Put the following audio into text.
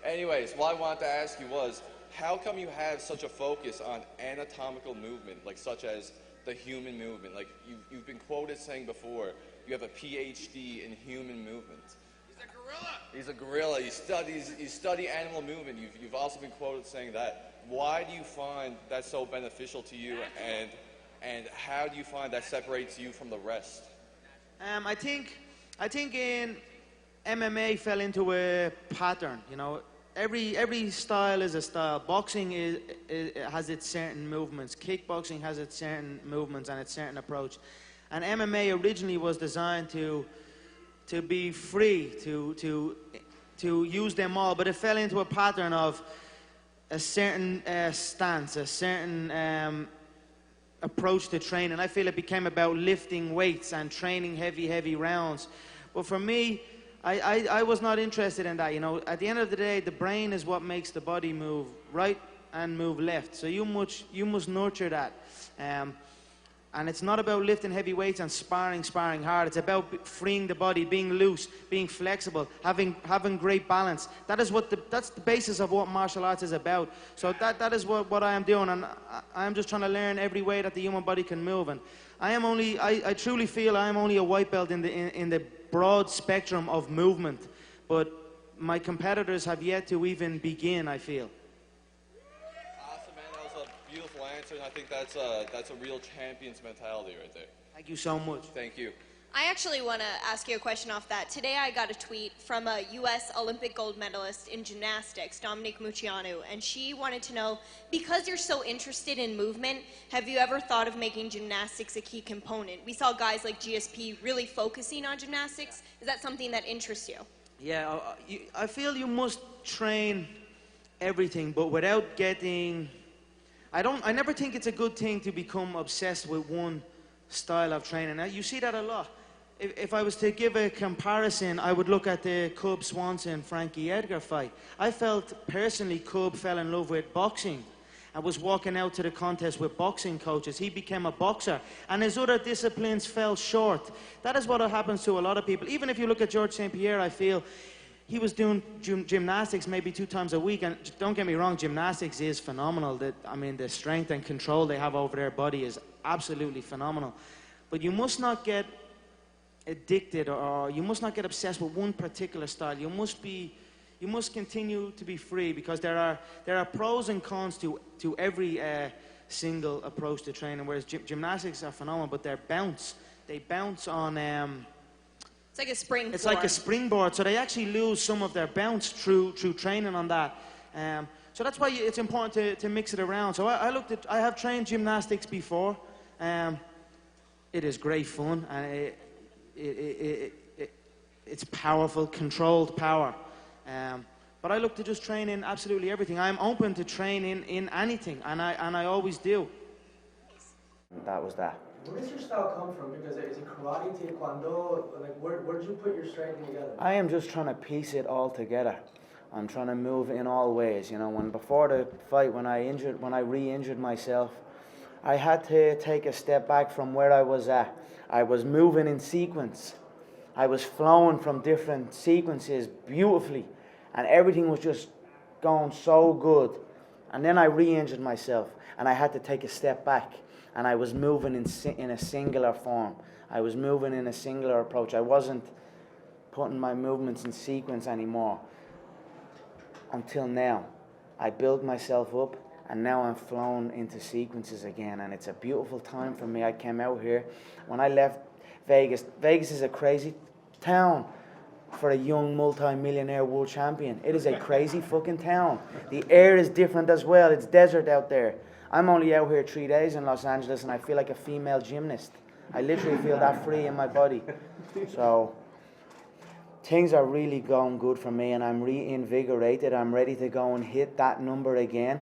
Anyways, what I wanted to ask you was, how come you have such a focus on anatomical movement, like such as the human movement? Like you've been quoted saying before, you have a PhD in human movement. He's a gorilla. He's a gorilla. You study animal movement. You've also been quoted saying that. Why do you find that so beneficial to you, and how do you find that separates you from the rest? I think in MMA fell into a pattern. You know, every style is a style. Boxing has its certain movements. Kickboxing has its certain movements and its certain approach. And MMA originally was designed to be free, to use them all, but it fell into a pattern of a certain stance, a certain approach to training. I feel it became about lifting weights and training heavy rounds. But for me, I was not interested in that. You know, at the end of the day, the brain is what makes the body move right and move left. So you must nurture that. And it's not about lifting heavy weights and sparring hard. It's about freeing the body, being loose, being flexible, having great balance. that's the basis of what martial arts is about. So that is what I am doing, and I am just trying to learn every way that the human body can move. And I truly feel I am only a white belt in the broad spectrum of movement, but my competitors have yet to even begin, I feel. Beautiful answer, and I think that's a real champion's mentality right there. Thank you so much. Thank you. I actually want to ask you a question off that. Today I got a tweet from a U.S. Olympic gold medalist in gymnastics, Dominique Mucianu, and she wanted to know, because you're so interested in movement, have you ever thought of making gymnastics a key component? We saw guys like GSP really focusing on gymnastics. Is that something that interests you? Yeah, I feel you must train everything, but without getting... I never think it's a good thing to become obsessed with one style of training. Now, you see that a lot. If I was to give a comparison, I would look at the Cub Swanson-Frankie Edgar fight. I felt personally Cub fell in love with boxing and was walking out to the contest with boxing coaches. He became a boxer, and his other disciplines fell short. That is what happens to a lot of people. Even if you look at George St. Pierre, I feel he was doing gymnastics maybe 2 times a week, and don't get me wrong, gymnastics is phenomenal. The strength and control they have over their body is absolutely phenomenal. But you must not get addicted, or you must not get obsessed with one particular style. You must continue to be free, because there are pros and cons to every single approach to training. Whereas gymnastics are phenomenal, but they bounce on. It's like a springboard. It's like a springboard, so they actually lose some of their bounce through training on that. So that's why it's important to mix it around. So I have trained gymnastics before. It is great fun, and it's powerful, controlled power. But I look to just train in absolutely everything. I'm open to training in anything, and I always do. That was that. Where does your style come from? Because is it karate, taekwondo? Like, where did you put your strength together? I am just trying to piece it all together. I'm trying to move in all ways. You know, before the fight, when I re-injured myself, I had to take a step back from where I was at. I was moving in sequence. I was flowing from different sequences beautifully, and everything was just going so good. And then I re-injured myself, and I had to take a step back. And I was moving in a singular form. I was moving in a singular approach. I wasn't putting my movements in sequence anymore. Until now. I built myself up, and now I'm flown into sequences again. And it's a beautiful time for me. I came out here. When I left Vegas is a crazy town for a young multi-millionaire world champion. It is a crazy fucking town. The air is different as well. It's desert out there. I'm only out here 3 days in Los Angeles, and I feel like a female gymnast. I literally feel that free in my body. So things are really going good for me, and I'm reinvigorated. I'm ready to go and hit that number again.